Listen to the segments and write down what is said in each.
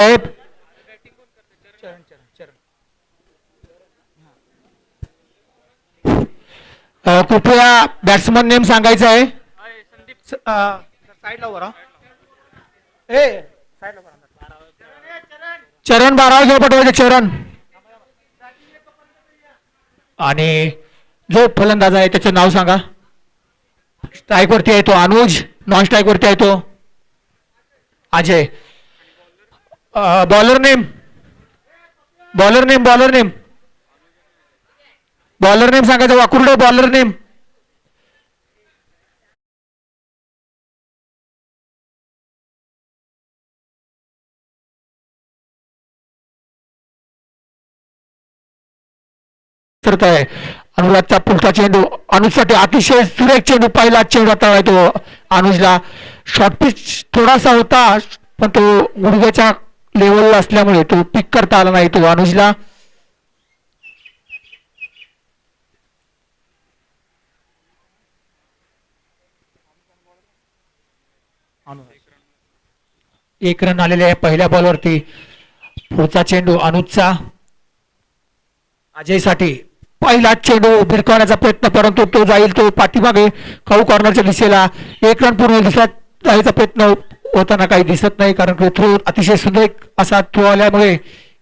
साहेब कृपया batsman name सांगायचा आहे. साईडला उभा राहा. चरण बाराव घेऊ पटवायचे चरण. आणि जो फलंदाज आहे त्याचं नाव सांगा. स्ट्राईक वरती आहे तो अनुज, नॉन स्ट्राईक वरती आहे तो Ajay. Bowler name bowler name bowler name bowler name सांगायचं. Wakurde bowler name. करत आहे अनुरागचा पुढचा चेंडू अनुजसाठी अतिशय सुरेख चेंडू. पहिला चेंडू आता तो अनुजला. शॉर्ट पिच थोडासा होता पण तो गुडघ्याच्या लेवलला असल्यामुळे तो पिक करता आला नाही तो अनुजला. एक रन आलेले आहे पहिल्या बॉलवरती. पुढचा चेंडू अनुजचा अजयसाठी. पहिला चेंडू भिरकवण्याचा प्रयत्न परंतु तो जाईल तो पाठीमागे खाऊ कॉर्नरच्या दिशेला. एक रन पूर्ण दुसऱ्या जायचा प्रयत्न होताना काही दिसत नाही कारण की थ्रो अतिशय सुंदर असा थ्रो आल्यामुळे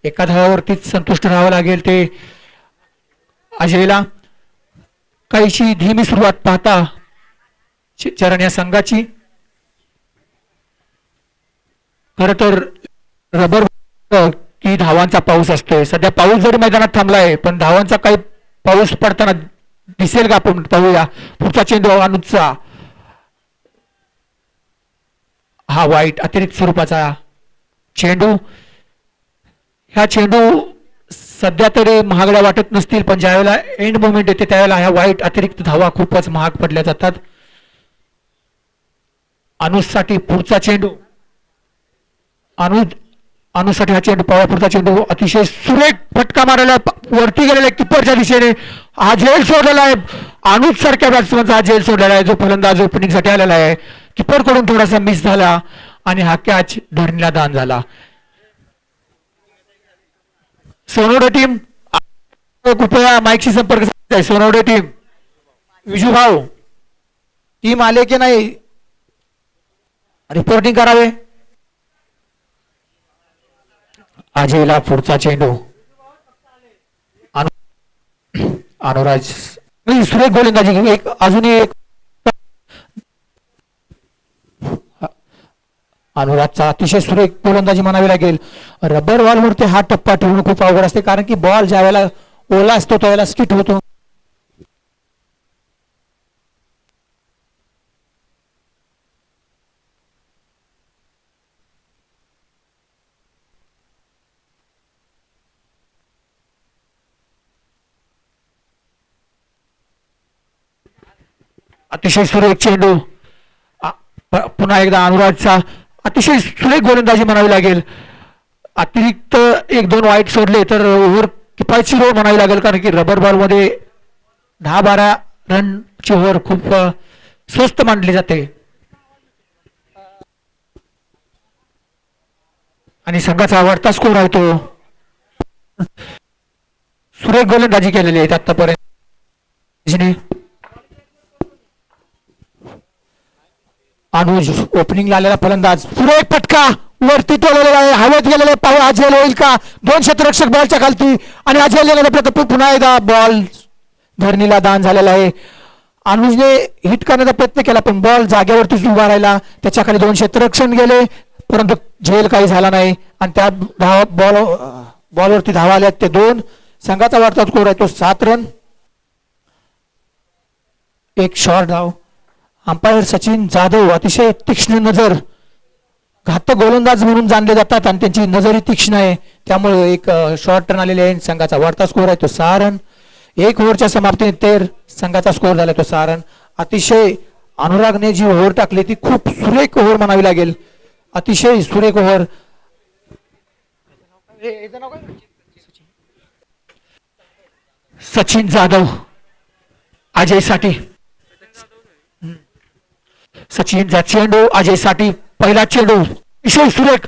एका धावावरतीच संतुष्ट राहावं लागेल ते अजयला. काहीशी धीमी सुरुवात पाहता चरण या संघाची. खर तर रबर की धावांचा पाऊस असतोय. सध्या पाऊस जरी मैदानात थांबलाय पण धावांचा काही पाऊस पडताना दिसेल का आपण पाहूया. पुढचा चेंडू अनुजचा. हा वाईट अतिरिक्त स्वरूपाचा चेंडू. ह्या चेंडू सध्या तरी महागड्या वाटत नसतील पण ज्यावेळेला एंड मोमेंट येते त्यावेळेला ह्या वाईट अतिरिक्त धावा खूपच महाग पडल्या जातात. अनुजसाठी पुढचा चेंडू. अनुजसाठी हा चेंडू पावा. पुढचा चेंडू अतिशय सुरेख फटका मारायला वरती गेलेला किपरच्या दिशेने. हा झेल सोडलेला आहे अनुज सारख्या बॅट्समनचा. हा झेल सोडलेला आहे जो फलंदाज ओपनिंग साठी आलेला आहे. किपर कडून थोडासा मिस झाला आणि हा कॅच धरणीला दान झाला. सोनवडे टीम कृपया माईकशी संपर्क साधायचा. सोनवडे टीम विजू भाऊ टीम आले की नाही रिपोर्टिंग करावे. अजयला पुढचा चेंडू. अनुराज सुरेख गोलंदाजी. एक अजूनही एक अनुरागचा अतिशय सुरेख गोलंदाजी म्हणावी लागेल. रबर बॉलवरती हा टप्पा ठेवणं खूप अवघड असते कारण की बॉल ज्या वेळेला ओला असतो त्यावेळेला स्किट होतो. अतिशय सुरेख चेंडू. पुन्हा एकदा अनुरागचा अतिशय सुरेख गोलंदाजी म्हणावी लागेल. अतिरिक्त एक दोन वाईट सोडले तर ओव्हर किफायतची रोड म्हणावी लागेल कारण की रबर बॉल मध्ये 10-12 रनची ओव्हर खूप स्वस्त मानली जाते. आणि संघाचा आवडता स्कोर आहे तो. सुरेख गोलंदाजी केलेली आहे आतापर्यंत. अनुज ओपनिंगला आलेला फलंदाज. सुरेख फटका वरती तोडलेला आहे. हवेत गेलेला पाहू अजय होईल का. 2 क्षेत्ररक्षक बॉलच्या खालती आणि अजय पुन्हा एकदा बॉल धरणीला दान झालेला आहे. अनुजने हिट करण्याचा प्रयत्न केला पण बॉल जागेवरतीच उभा राहिला. त्याच्या खाली 2 क्षेत्ररक्षण गेले परंतु झेल काही झाला नाही आणि त्या बॉलवरती धावा आल्या ते 2. संघाचा वाढता स्कोर आहे तो 7 रन. एक शॉर्ट धाव. अंपायर सचिन जाधव अतिशय तीक्ष्ण नजर. घातक गोलंदाज म्हणून जाणले जातात आणि त्यांची नजरही तीक्ष्ण आहे त्यामुळे एक शॉर्ट रन आलेले आहे. संघाचा वाढता स्कोर आहे तो 6 रन. 1 ओव्हरच्या समाप्तीने 13 संघाचा स्कोर झाला तो 6 रन. अतिशय अनुरागने जी ओव्हर टाकली ती खूप सुरेख ओव्हर म्हणावी लागेल. अतिशय सुरेख ओव्हर. सचिन जाधव अजयसाठी. सचिनचा चेंडू अजयसाठी. पहिला चेंडू अतिशय सुरेख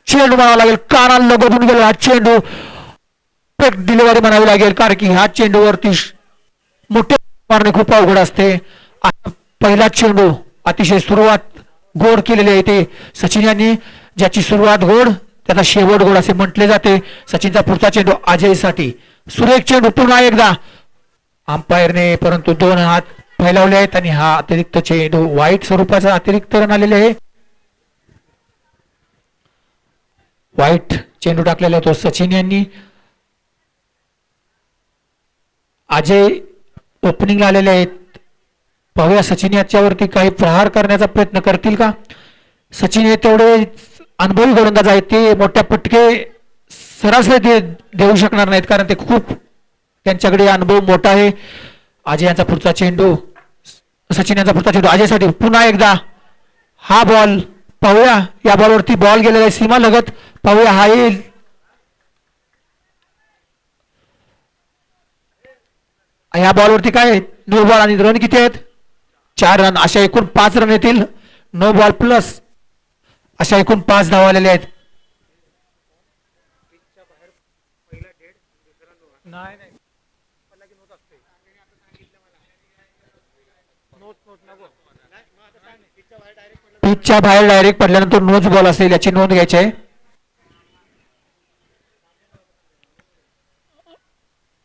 चेंडू म्हणावा लागेल, कानाला लगोटून गेला हा चेंडू, डिलिव्हरी म्हणावी लागेल, कारण की ह्या चेंडूवरती मोठे मारणे खूप अवघड असते. आता पहिला चेंडू अतिशय सुरुवात गोड केलेली आहे ते सचिन यांनी, ज्याची सुरुवात गोड त्याचा शेवट गोड असे म्हटले जाते. सचिनचा पुढचा चेंडू अजयसाठी, सुरेख चेंडू पुन्हा एकदा अंपायरने परंतु 2 हात फैलावले आहेत आणि हा अतिरिक्त चेंडू वाईट स्वरूपाचा अतिरिक्त रन आलेले आहे. वाईट चेंडू टाकलेला तो सचिन यांनी. अजय ओपनिंगला आलेले आहेत. पाहूया सचिन याच्यावरती काही प्रहार करण्याचा प्रयत्न करतील का. सचिन हे तेवढे अनुभवी गोलंदाज आहेत, ते मोठ्या पटके सरासरी देऊ शकणार नाहीत, कारण ते खूप त्यांच्याकडे अनुभव मोठा आहे. अजय यांचा पुढचा चेंडू, सचिन यांचा पुढचा चेंडू अजयसाठी, पुन्हा एकदा हा बॉल पाहूया. या बॉलवरती बॉल गेलेला आहे सीमा लगत, पाहूया हा येईल. या बॉलवरती काय, नो बॉल आणि रन किती आहेत, 4 रन. अशा एकूण 5 रन येतील, नो बॉल प्लस अशा एकूण 5 धावा आलेल्या आहेत. पिचच्या बाहेर डायरेक्ट पडल्यानंतर नोच बॉल असेल याची नोंद घ्यायची आहे.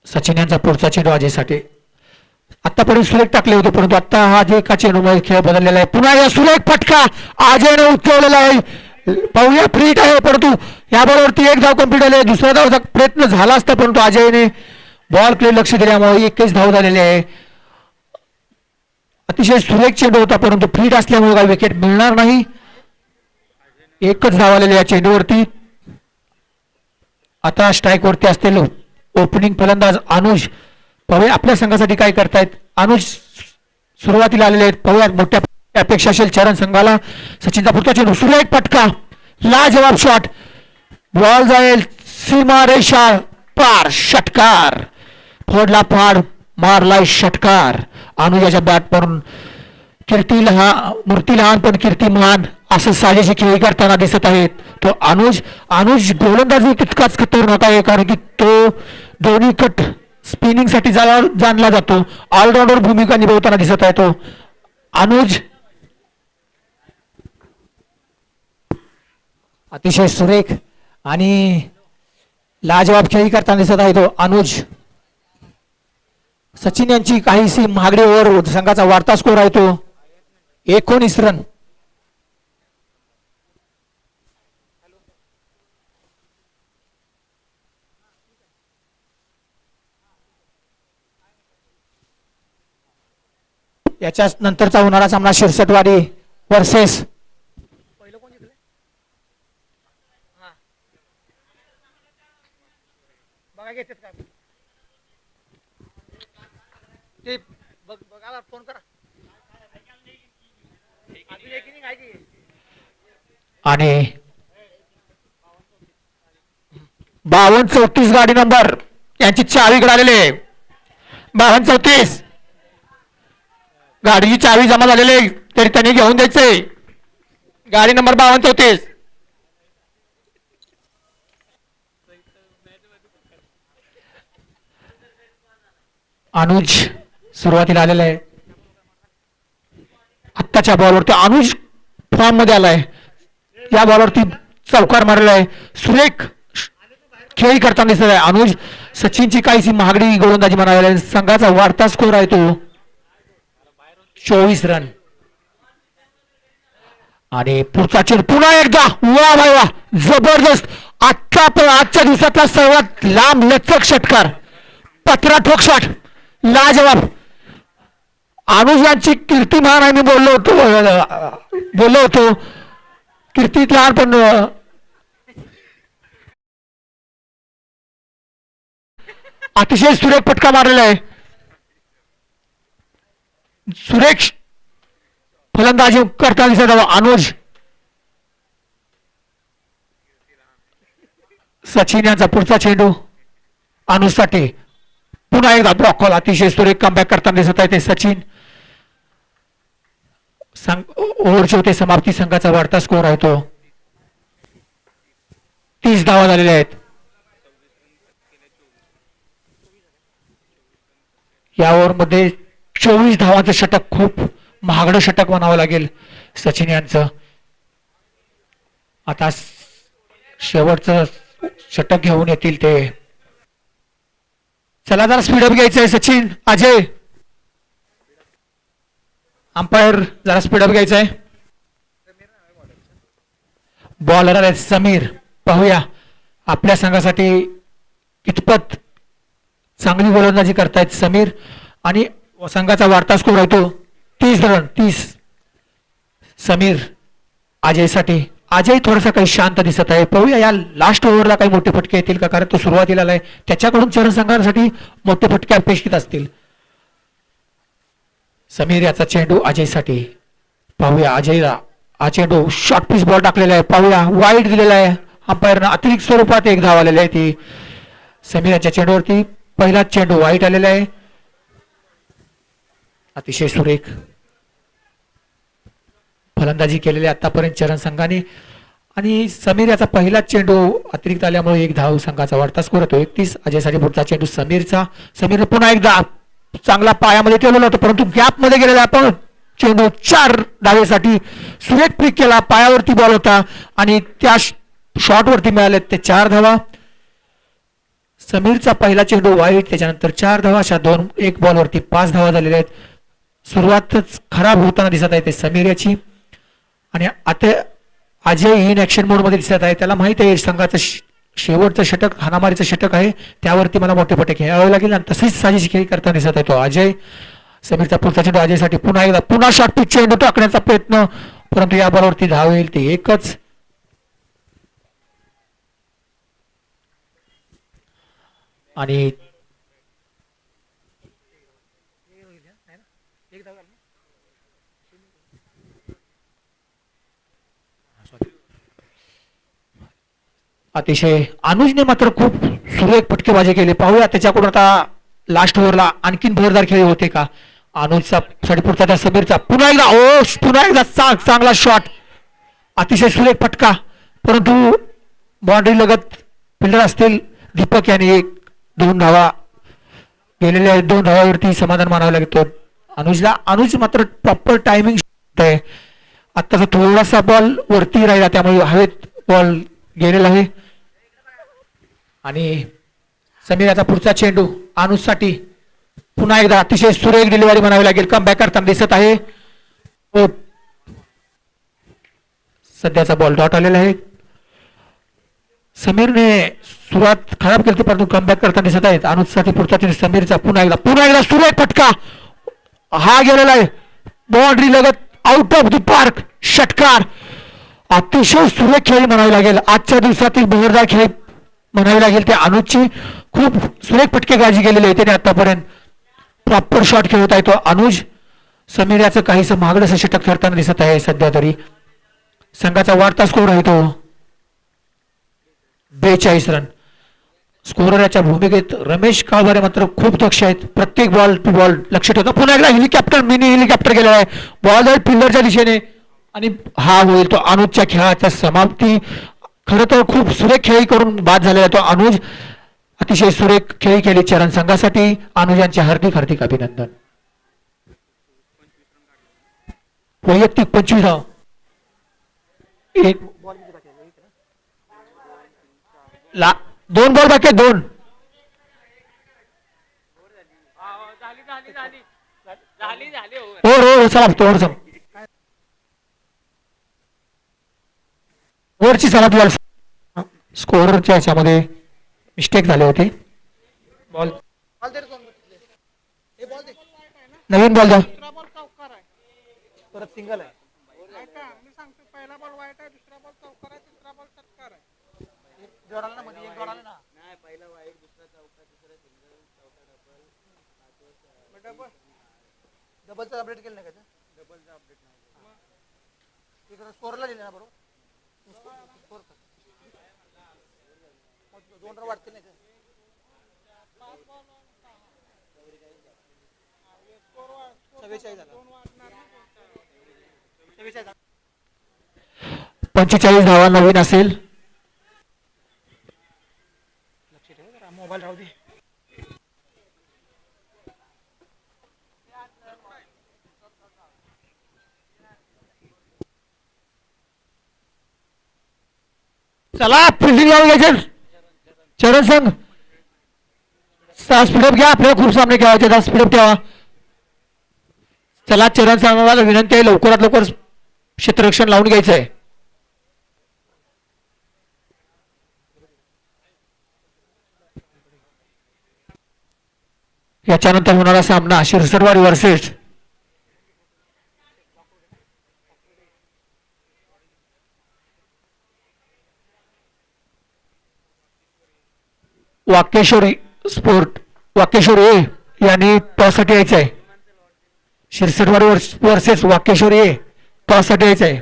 सचिन यांचा पुढचा चेंडू अजयसाठी. आतापर्यंत सुरेख टाकले होते, परंतु आता हा जे का चेंडूमध्ये खेळ बदललेला आहे. पुन्हा या सुरेख फटका अजयने उचललेला आहे. पाहूया फ्रीट आहे, परंतु या बॉलवरती एक धाव कंप्लीट झाले. दुसऱ्या धावाचा प्रयत्न झाला असता, परंतु अजयने बॉल कडे लक्ष दिल्यामुळे 21 धाव झालेले आहे. अतिशय सुरेख चेंडू होता, परंतु फ्रीट असल्यामुळे काही विकेट मिळणार नाही. एकच धाव आलेली या चेंडूवरती. आता स्ट्राईक वरती असतील ओपनिंग फलंदाज अनुज. पाहूया आपल्या संघासाठी काय करतायत. अनुज सुरुवातीला आलेले आहेत, पाहूया मोठ्या अपेक्षा असेल चरण संघाला. सचिनचा पुढचा चेंडू, सुरेख फटका, लाजवाब शॉट, बॉल जाईल सीमा रेषा पार, षटकार, फोडला फाड, मारलाय षटकार. अनुजाच्या बॅट वरून कीर्ती लहान, मूर्ती लहान पण कीर्ती महान असं साजेशी खेळी करताना दिसत आहेत. तो अनुज गोलंदाजी तितकाच खतरनाक आहे, कारण की तो दोन्ही कट स्पिनिंग साठी जाणला जातो. ऑलराऊंडर भूमिका निभवताना दिसत आहे तो अनुज. अतिशय सुरेख आणि लाजवाब खेळी करताना दिसत आहे तो अनुज. सचिन यांची काहीशी महागडी ओव्हर, संघाचा वाढता स्कोर आहे तो 19 रन. याच्या नंतरचा होणारा सामना शिरसटवाडी वर्सेस आणि 52-34 गाडी नंबर यांची चावीकडे आलेली आहे. 52-34 गाडीची चावी जमा झालेली आहे, तरी त्यांनी घेऊन द्यायचे. गाडी नंबर 52-34. अनुज सुरुवातीला आलेला आहे. आत्ताच्या बॉलवरती अनुज फॉर्म मध्ये आलाय. या बॉलवरती चौकार मारलेला आहे. सुरेख खेळी करताना दिसत आहे अनुज. सचिनची काहीशी महागडी गोलंदाजी म्हणावी, संघाचा वाढता स्कोर आहे तो 24 रन. आणि पुढचा चेंडू पुन्हा एकदा, वा वा वा, जबरदस्त. आजच्या दिवसातला सर्वात लांब लचक षटकार, पत्रा ठोक शॉट, लाजवाब. अनुज यांची कीर्ती महान आहे, मी बोललो होतो कीर्ती लहान पण अतिशय सुरेख फटका मारलेला आहे. सुरेख फलंदाजी करताना दिसत अनुज. सचिन यांचा पुढचा चेंडू अनुजसाठी, पुन्हा एकदा ब्लॉक कॉल. अतिशय सुरेख कमबॅक करताना दिसत आहे ते सचिन. ओव्हरची होते समाप्ती, संघाचा वाढता स्कोर आहे तो 30 धावा झालेल्या आहेत. या ओव्हरमध्ये 24 धावांचं षटक, खूप महागडं षटक म्हणावं लागेल सचिन यांचं. आता शेवटचं षटक घेऊन येतील ते. चला जरा स्पीडअप घ्यायचंय सचिन, अजय, अंपायर जरा स्पीडअप घ्यायचंय. बॉलर आहे समीर, पाहूया आपल्या संघासाठी कितपत चांगली गोलंदाजी करतायत समीर. आणि संघाचा वाढता स्कोर आहे तो 30 रन. 30 समीर अजयसाठी. अजय थोडासा काही शांत दिसत आहे. पाहूया या लास्ट ओव्हरला काही मोठे फटके येतील का, कारण तो सुरुवातीला आलाय. त्याच्याकडून चरण संघासाठी मोठे फटके अपेक्षित असतील. समीर याचा चेंडू अजयसाठी. पाहूया अजयला हा चेंडू शॉर्ट पिच बॉल टाकलेला आहे. पाहूया वाईट दिलेला आहे अंपायरनं. अतिरिक्त स्वरूपात एक धाव आलेली आहे ती. समीर याच्या चेंडूवरती पहिला चेंडू वाईट आलेला आहे. अतिशय सुरेख फलंदाजी केलेली आतापर्यंत चरण संघाने. आणि समीर याचा पहिला चेंडू अतिरिक्त आल्यामुळे एक धाव संघाचा वाढता स्कोर होतो 31. अजयसाठी पुढचा चेंडू समीरचा. समीरने पुन्हा एकदा चांगला पायामध्ये ठेवलेला होता, परंतु गॅप मध्ये गेलेला आपण चेंडू 4 धावेसाठी सुरेख पिक केला. पायावरती बॉल होता आणि त्या शॉट वरती मिळाले ते 4 धावा. समीरचा पहिला चेंडू वाईट, त्याच्यानंतर 4 धावा. अशा 1 बॉलवरती 5 धावा झालेल्या आहेत. सुरुवातच खराब होताना दिसत आहे ते समीर याची. आणि आता अजय इन ऍक्शन मोड मध्ये दिसत आहे. त्याला माहित आहे संघाचं शेवटचं षटक हाणामारीचं षटक आहे, त्यावरती मला मोठे फटके खेळावे लागेल. आणि तसेच साजेशी खेळी करताना दिसत आहे तो अजय. समीरचा पुढचा चेंडू अजयसाठी. पुन्हा शॉर्ट पिच चेंडू टाकण्याचा प्रयत्न, परंतु या बॉलवरती धाव येईल ते एकच. आणि अतिशय अनुजने मात्र खूप सुरेख फटकेबाजी केली. पाहूया त्याच्याकडून आता लास्ट ओव्हरला आणखीन भरदार खेळी होते का. अनुजचा साठी पुढचा त्या समीरचा. पुन्हा एकदा चांगला शॉट, अतिशय सुरेख फटका, परंतु बाउंड्री लगत फिल्डर असतील दीपक यांनी 2 धावा गेलेल्या आहेत. 2 धावावरती समाधान मानावं लागतो अनुजला. अनुज मात्र प्रॉपर टायमिंग आहे. आत्ताचा थोडासा बॉल वरती राहिला, त्यामुळे हवेत बॉल गेलेला आहे. आणि समीर याचा पुढचा चेंडू अनुजसाठी. पुन्हा एकदा अतिशय सुरेख डिलिव्हरी म्हणावी लागेल. कमबॅक करताना दिसत आहे. सध्याचा बॉल डॉट आलेला आहे. समीरने सुरुवात खराब केली, परंतु कमबॅक करताना दिसत आहेत. अनुजसाठी पुढचा चेंडू समीरचा. पुन्हा एकदा सुरेख फटका हा गेलेला आहे बाउंड्री लगत, आउट ऑफ द पार्क. षटकार. अतिशय सुरेख खेळी म्हणावी लागेल. आजच्या दिवसातील बहरदार खेळ म्हणावी लागेल ते अनुजची. खूप सुरेख फटकेबाजी केलेली आहे त्याने आतापर्यंत. प्रॉपर शॉट खेळत आहे तो अनुज. समीर याचं काहीसं महागडं षटक ठरताना दिसत आहे सध्या तरी. संघाचा वाढता स्कोर आहे तो 42 रन. स्कोरर याच्या भूमिकेत रमेश काळभारे मात्र खूप दक्ष आहेत. प्रत्येक बॉल टू बॉल लक्ष ठेवतो. पुन्हा एकदा मिनी हेलिकॉप्टर गेलेला आहे. बॉल जाईल फिल्डरच्या दिशेने आणि हा होईल तो अनुजच्या खेळाच्या समाप्ती. खरं तर खूप सुरेख खेळी करून बाद झालेला तो अनुज. अतिशय सुरेख खेळी केली चरण संघासाठी. अनुज यांचे हार्दिक हार्दिक अभिनंदन. वैयक्तिक 25 धाव. एक 2 बॉल बाकी 2. हो चला तो वरची सलात बॉल. स्कोररच्या याच्यामध्ये मिस्टेक झाले होते. बॉल नवीन बॉल द्या. परत सिंगल आहे. पहिला बॉल वाईट आहे, दुसरा बॉल चौकार आहे, तिसरा बॉल षटकार आहे. एक जोडाला ना मध्ये, एक जोडाला ना. नाही, पहिला वाईट, दुसरा चौकार, तिसरा सिंगल, चौथा डबल. डबलचं अपडेट केलं नाही का? डबलचं अपडेट नाही. तिकडे स्कोरला दिलं ना बरोबर. स्कोर 2 रन वाढते नाही का? 45 धावा नवीन असेल. मोबाईल राहू दे. चला फिल्डिंग लावून घ्यायचे चरण संघ. स्पीडअप घ्या, आपल्याला खूप सामने खेळायचे, स्पीडअप ठेवा. चला चरण संघाला विनंती आहे लवकरात लवकर क्षेत्ररक्षण लावून घ्यायचं आहे. याच्यानंतर होणारा सामना शिरसटवाडी वर्सेस वाकेश्वरी स्पोर्ट. वाकेश्वरी ए यांनी टॉससाठी यायचं आहे. शिरसटवाडी वर्सेस वाकेश्वरी ए टॉससाठी यायचं आहे.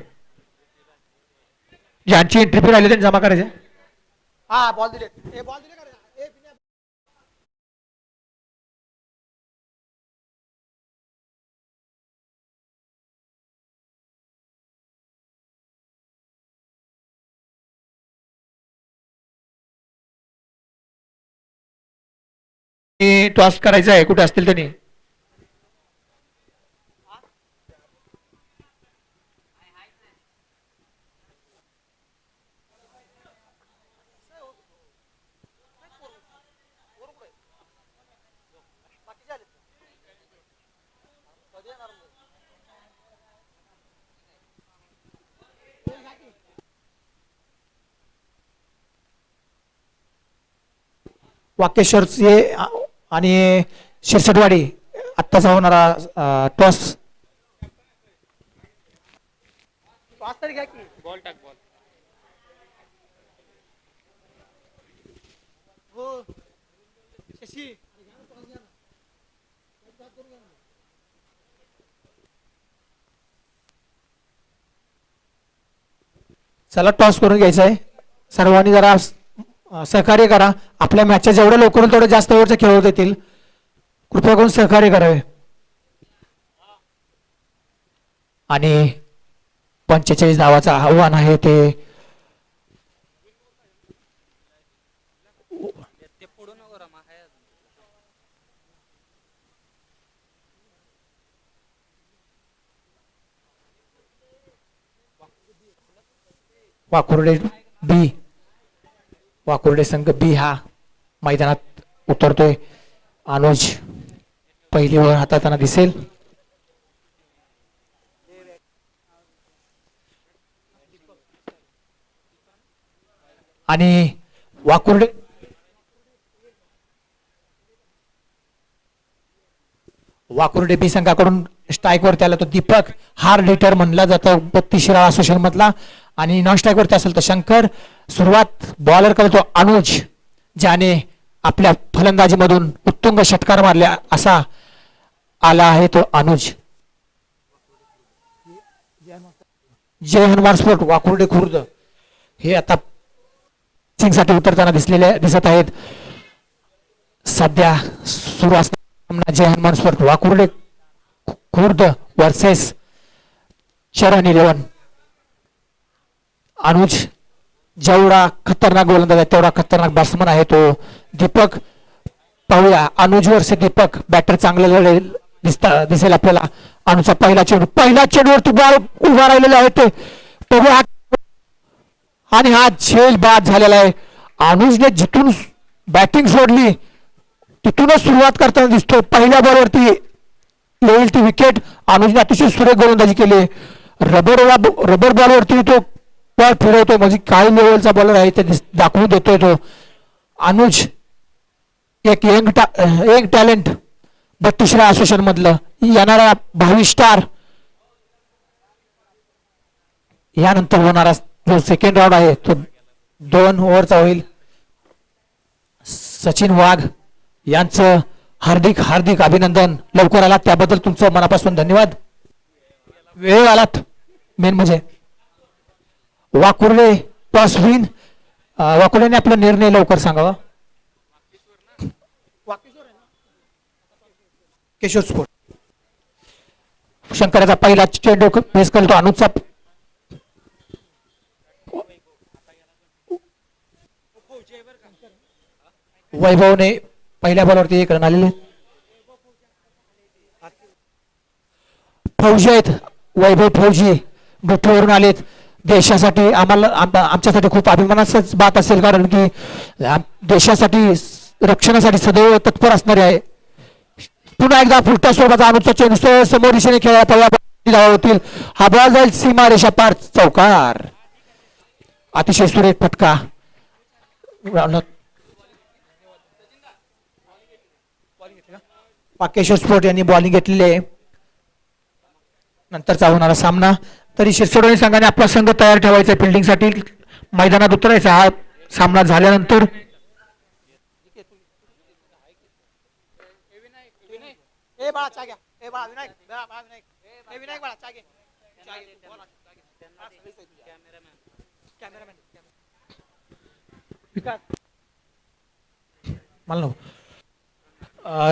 ज्यांची एंट्री फी राहिली त्यांनी जमा करायचं. हा बॉल दिले, बॉल दिले. टॉस करायचा आहे, कुठे असतील त्यांनी. वाकेश्वरचे आणि शिरसटवाडी आत्ताचा होणारा टॉस. बॉल टाक बॉल. चला टॉस करून घ्यायचा आहे. सर्वांनी जरा सहकार्य करा. आपल्या मॅचच्या जेवढ्या लवकर होईल तेवढे जास्त ओव्हरचे खेळवत येतील. कृपया करून सहकार्य करावे. आणि 45 धावाचं आव्हान आहे ते वाकुर्डे बी. वाकुर्डे संघ बी हा मैदानात उतरतोय. अनुज पहिली ओव्हर हाताळताना दिसेल. आणि वाकुर्डे बी संघाकडून स्ट्राईक वरती आला तो दीपक. हार्ड हिटर म्हणला जातो 32 शिराळा असोसिएशन मधला. आणि नॉन स्ट्राईक वरती असेल तर शंकर. सुरुवात बॉलर करतो अनुज, ज्याने आपल्या फलंदाजीमधून उत्तुंग षटकार मारले असा आला आहे तो अनुज. जय हनुमान स्पोर्ट वाकुर्डे खुर्द हे आता साठी उतरताना दिसत आहेत. सध्या सुरू असताना जय हनुमान स्पोर्ट वाकुर्डे खुर्द वर्सेस चरण 11. अनुज जेवढा खतरनाक गोलंदाज आहे तेवढा खतरनाक बॅट्समन आहे तो दीपक. पाहूया अनुज वर्ष दीपक. बॅटर चांगले दिसेल आपल्याला. अनुजचा पहिला चेंडूवरती बॉल उभा राहिलेला आहे ते बघूया. आणि हा झेल बाद झालेला आहे. अनुजने जिथून बॅटिंग सोडली तिथूनच सुरुवात करताना दिसतो. पहिल्या बॉलवरती येईल ती विकेट. अनुजने अतिशय सुरेख गोलंदाजी केली. रबर बॉलवरती तो बॉल फिरवतो, म्हणजे काही लेवलचा बॉलर आहे ते दाखवून देतोय तो. अनुज एक यंग टॅलेंट 32 असोसिएशन मधलं येणारा भावी स्टार. यानंतर होणारा जो सेकंड राऊंड आहे तो 2 ओव्हरचा होईल. सचिन वाघ यांचं हार्दिक हार्दिक अभिनंदन. लवकर आलात त्याबद्दल तुमचं मनापासून धन्यवाद. वेळ आलात मेन म्हणजे. Wakurde toss win. वाकुर्डेने आपला निर्णय लवकर सांगावा. केशव स्पोर्ट. शंकराचा पहिला चेंडू फेस करतो अनुजचा. वैभवने पहिल्या बॉलवरती 1 रन आलेले. फौजी आहेत, वैभव फौजी बुठवरून आलेत. देशासाठी आमच्यासाठी खूप अभिमानाचंच बात असेल, कारण की देशासाठी रक्षणासाठी सदैव तत्पर असणारे आहे. पुन्हा एकदा फुलटा स्वरूपाचा अनुचा चेंडू समोर दिशेने खेळायला धावा होतील. हा बॉल जाईल सीमा रेषा पार, चौकार. अतिशय सुरेख फटका. पाकेश्वर स्पोर्ट यांनी बॉलिंग घेतलेली आहे. नंतरचा होणारा सामना. तरी शिरसोडे संघाने आपला संघ तयार ठेवायचा फिल्डिंग साठी, मैदानात उतरायचा हा सामना झाल्यानंतर.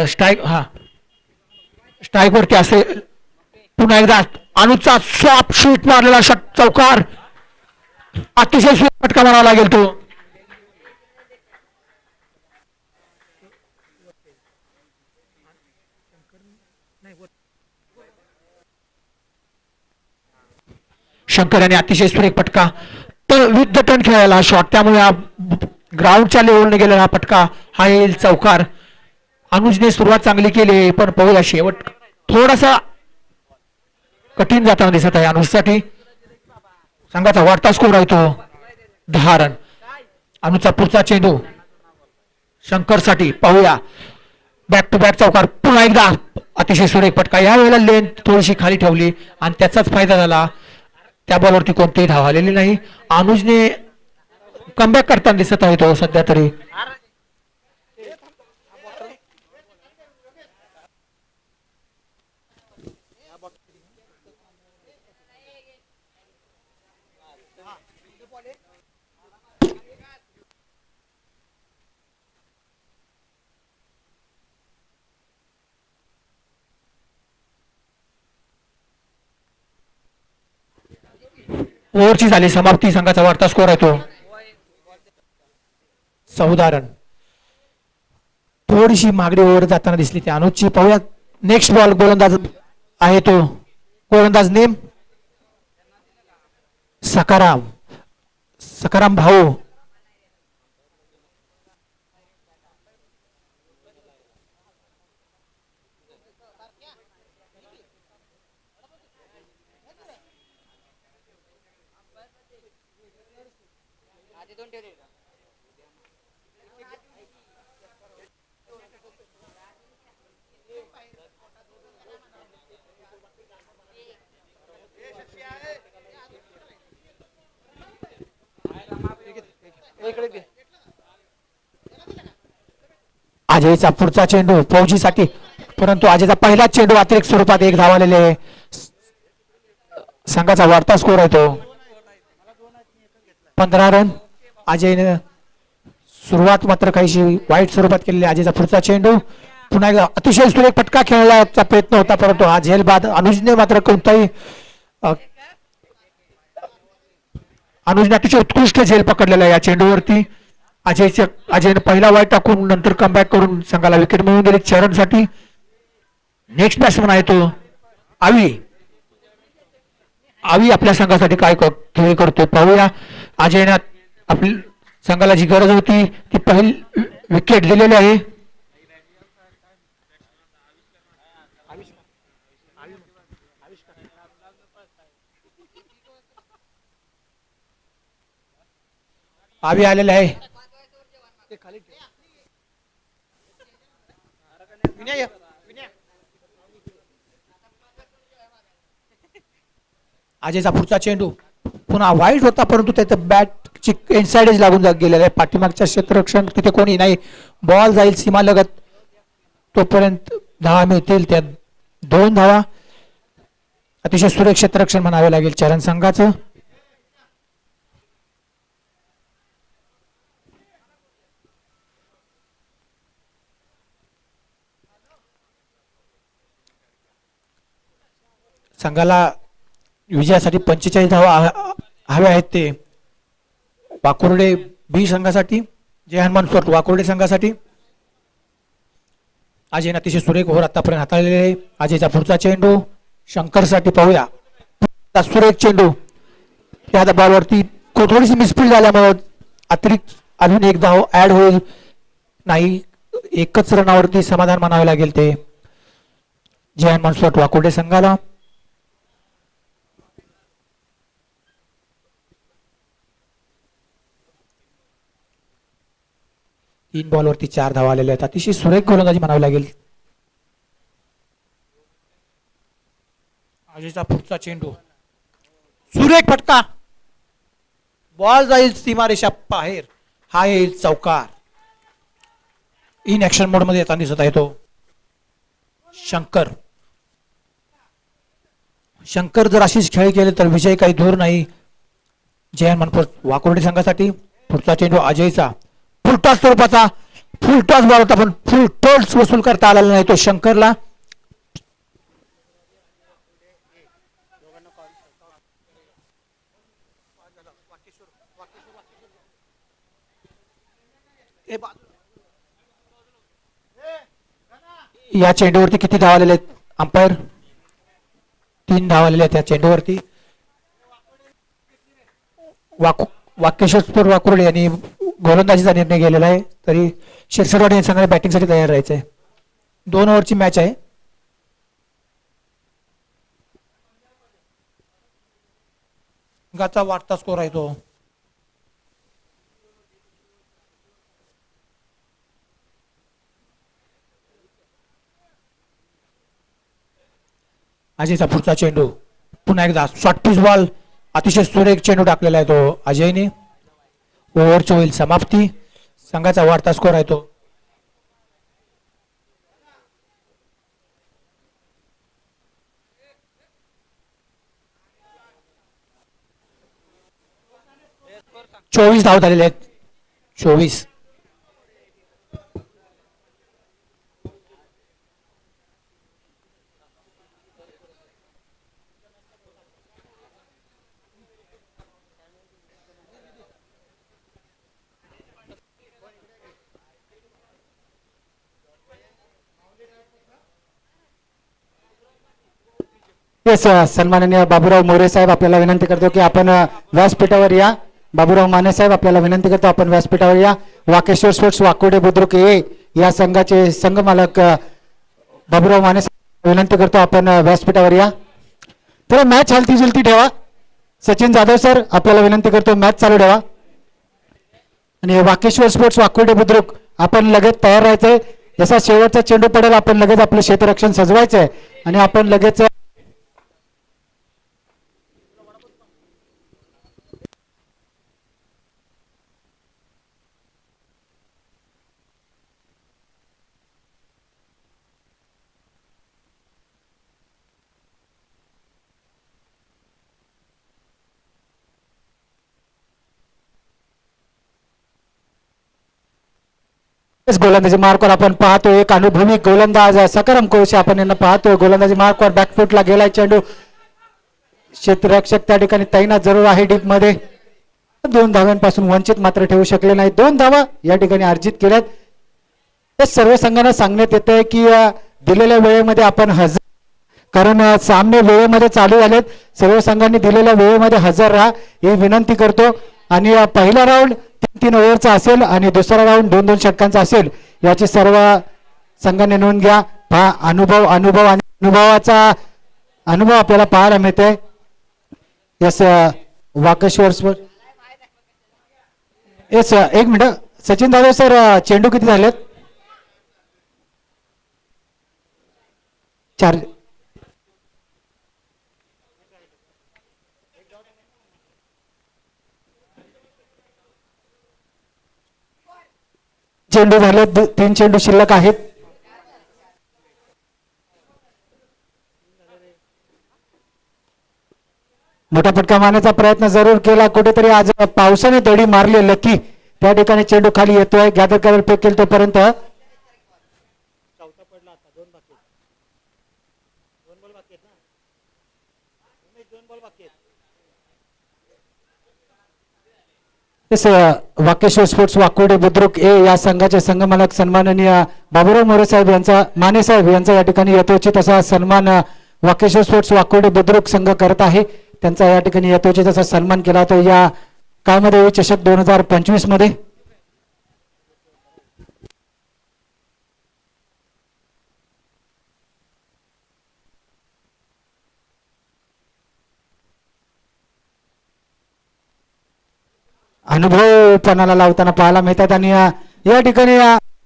स्ट्राईक, हा स्ट्राईक वरती असेल. पुन्हा एकदा अनुचा सॉफ्ट शूट मारलेला शॉट, चौकार. अतिशय फटका मारावा लागेल तो. शंकर यांनी अतिशय सुरेख फटका, तर विथ द टर्न खेळायला हा शॉट, त्यामुळे हा ग्राउंडच्या लेवलने गेलेला हा फटका, हा येईल चौकार. अनुजने सुरुवात चांगली केली, पण पाहूया शेवट थोडासा कठीण जाताना दिसत आहे अनुजसाठी. संघाचा वाढता स्कोर आहे तो 10 रन. अनुजचा पुढचा चेंडू शंकर साठी, पाहूया. बॅक टू बॅक चौकार. पुन्हा एकदा अतिशय सुरेख फटका. यावेळेला लेंथ थोडीशी खाली ठेवली आणि त्याचाच फायदा झाला. त्या बॉलवरती कोणतेही धाव आलेली नाही. अनुजने कमबॅक करताना दिसत आहे तो सध्या तरी. ओव्हरची झाली समाप्ती. संघाचा वाढता स्कोर आहे तो 14 रन. थोडीशी मागणी ओव्हर जाताना दिसली त्या अनुजची. पाहूया नेक्स्ट बॉल. गोलंदाज आहे तो, गोलंदाज नेम सकाराम. सकाराम भाऊ. अजयचा पुढचा चेंडू फौजीसाठी, परंतु अजयचा पहिला चेंडू अतिरिक्त स्वरूपात 1 धाव आलेले आहे. संघाचा वाढता स्कोर आहे तो 15 रन. अजयने सुरुवात मात्र काहीशी वाईट स्वरूपात केलेली. अजयचा पुढचा चेंडू पुन्हा एकदा अतिशय सुरेख फटका खेळण्याचा प्रयत्न होता, परंतु हा झेल बाद. अनुजने मात्र कोणताही अनुजने अतिशय उत्कृष्ट झेल पकडलेला आहे या चेंडूवरती. अजयने पहिला वाईट टाकून नंतर कमबॅक करून संघाला विकेट मिळवून दिली. चरणसाठी नेक्स्ट बॅट्समन आहे तो आवी. आवी आपल्या संघासाठी काय खेळ करतो पाहूया. अजयने आपली संघाला जी गरज होती ती पहिली विकेट दिलेली आहे. आवी आलेला आहे. अजयचा पुढचा चेंडू पुन्हा वाईट होता, परंतु त्याचं बॅट इनसाइडच लागून गेलेला आहे. पाठीमागच्या क्षेत्ररक्षण तिथे कोणी नाही. बॉल जाईल सीमा लगत, तोपर्यंत धावा मिळतील. त्या 2 धावा. अतिशय सुरेख क्षेत्ररक्षण म्हणावे लागेल चरण संघाचं. संघाला विजयासाठी 45 धावा हव्या आहेत. ते वाकुर्डे बी संघासाठी, जय हनुमान स्पोर्ट वाकुर्डे संघासाठी अजयने अतिशय सुरेख ओव्हर आतापर्यंत हाताळलेले आहे. अजयचा पुढचा चेंडू शंकरसाठी पाहूया. सुरेख चेंडू या बॉलवरती थोडीशी मिसफील्ड झाल्यामुळे अतिरिक्त अजून एक धाव ऍड होईल. नाही, एकच रनावरती समाधान मानावे लागेल ते जयन मनसोट वाकोडे संघाला. तीन बॉलवरती 4 धावा आलेल्या आहेत. अतिशय सुरेख गोलंदाजी म्हणावी लागेल. अजयचा पुढचा चेंडू सुरेख फटका, बॉल जाईल सीमारेषा बाहेर. हा येईल चौकार. इन ऍक्शन मोड मध्ये येताना दिसत आहे तो शंकर. शंकर जर अशीच खेळी केले तर विजय काही दूर नाही जयन मनपोट वाकोर्डे संघासाठी. पुढचा चेंडू अजयचा फुलटॉस स्वरूपाचा, फुलटॉस बॉल होता पण फुलटॉस वसूल करता आलेला नाही तो शंकरला. या चेंडूवरती किती धावा आलेले आहेत अंपायर? 3 धावा आलेल्या आहेत या चेंडूवरती. वाकेश्वर वाकुर्डे यांनी गोलंदाजीचा निर्णय घेतलेला आहे. तरी शिरसटवाडी संघाने बॅटिंगसाठी तयार राहायचं आहे. 2 ओव्हरची मॅच आहे. संघाचा वाढता स्कोर आहे तो. अजयचा पुढचा चेंडू पुन्हा एकदा शॉर्ट पिच बॉल, अतिशय सुरेख चेंडू टाकलेला आहे तो अजयने. ओव्हरची होईल समाप्ती. संघाचा वाढता स्कोर आहे तो. चोवीस धाव झालेले आहेत. 24. सन्माननीय बाबूराव मोरे साहेब आपल्याला विनंती करतो की आपण व्यासपीठावर या. बाबूराव माने साहेब आपल्याला विनंती करतो आपण व्यासपीठावर या. वाकेश्वर स्पोर्ट्स वाकोडे बुद्रुक या संघाचे संघ मालक बाबूराव माने साहेब विनंती करतो आपण व्यासपीठावर या. तर मॅच हलती जुलती ठेवा. सचिन जाधव सर आपल्याला विनंती करतो मॅच चालू ठेवा. आणि वाकेश्वर स्पोर्ट्स वाकोडे बुद्रुक आपण लगेच तयार राहायचंय. जसा शेवटचा चेंडू पडेल आपण लगेच आपलं क्षेत्ररक्षण सजवायचंय आणि आपण लगेच गोलंदाजी मार्कवर आपण पाहतोय. एक अनुभवी गोलंदाज सकरम कोळशे आपण यांना पाहतोय. गोलंदाजी मार्कवर बॅकफुटला गेलाय चेंडू. क्षेत्ररक्षक त्या ठिकाणी तैनात जरूर आहे डीप मध्ये. 2 धाव्यांपासून वंचित मात्र ठेवू शकले नाही. 2 धावा या ठिकाणी अर्जित केल्यात. हे सर्व संघांना सांगण्यात येत आहे की दिलेल्या वेळेमध्ये आपण हजर, कारण सामने वेळेमध्ये चालू झालेत. सर्व संघांनी दिलेल्या वेळेमध्ये हजर राहा ही विनंती करतो. आणि पहिला राऊंड 3 ओव्हरचा असेल आणि दुसरा राऊंड 2 षटकांचा असेल. याची सर्व संघांनी नोंद घ्या. पहा अनुभव आणि अनुभवाचा अनुभव आपल्याला पाहायला मिळते. यस वाकेश्वर येस एक मिनिट सचिन दादा सर चेंडू किती झालेत? 4. चेंडू झाले. 3 चेंडू शिल्लक आहेत. मोठा फटका मारण्याचा प्रयत्न जरूर केला. कुठेतरी आज पावसाने दडी मारली. लकी त्या ठिकाणी चेंडू खाली येतोय. गॅदर करायला फेकेल तोपर्यंत येस वाकेश्वर स्पोर्ट्स वाकोडे बुद्रुक ए या संघाचे संघमालक सन्माननीय बाबुराव मोरे साहेब यांचा माने साहेब यांचा या ठिकाणी यथोचित असा सन्मान वाकेश्वर स्पोर्ट्स वाकोडे बुद्रुक संघ करत आहे. त्यांचा या ठिकाणी यथोचित असा सन्मान केला तो या काळमध्ये चषक 2025 मध्ये. अनुभव पणाला लावताना पाहायला मिळतात आणि या ठिकाणी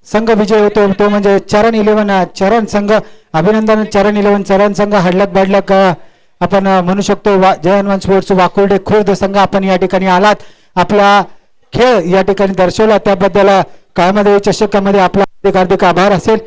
संघ विजय होतो तो म्हणजे चरण 11 चरण संघ. अभिनंदन चरण 11 चरण संघ हडलक बडलक आपण म्हणू शकतो. जयहनुमान स्पोर्ट्स वाकोर्डे खुर्द संघ आपण या ठिकाणी आलात, आपला खेळ या ठिकाणी दर्शवला त्याबद्दल काळामध्ये चषकामध्ये आपला हार्दिक आभार असेल.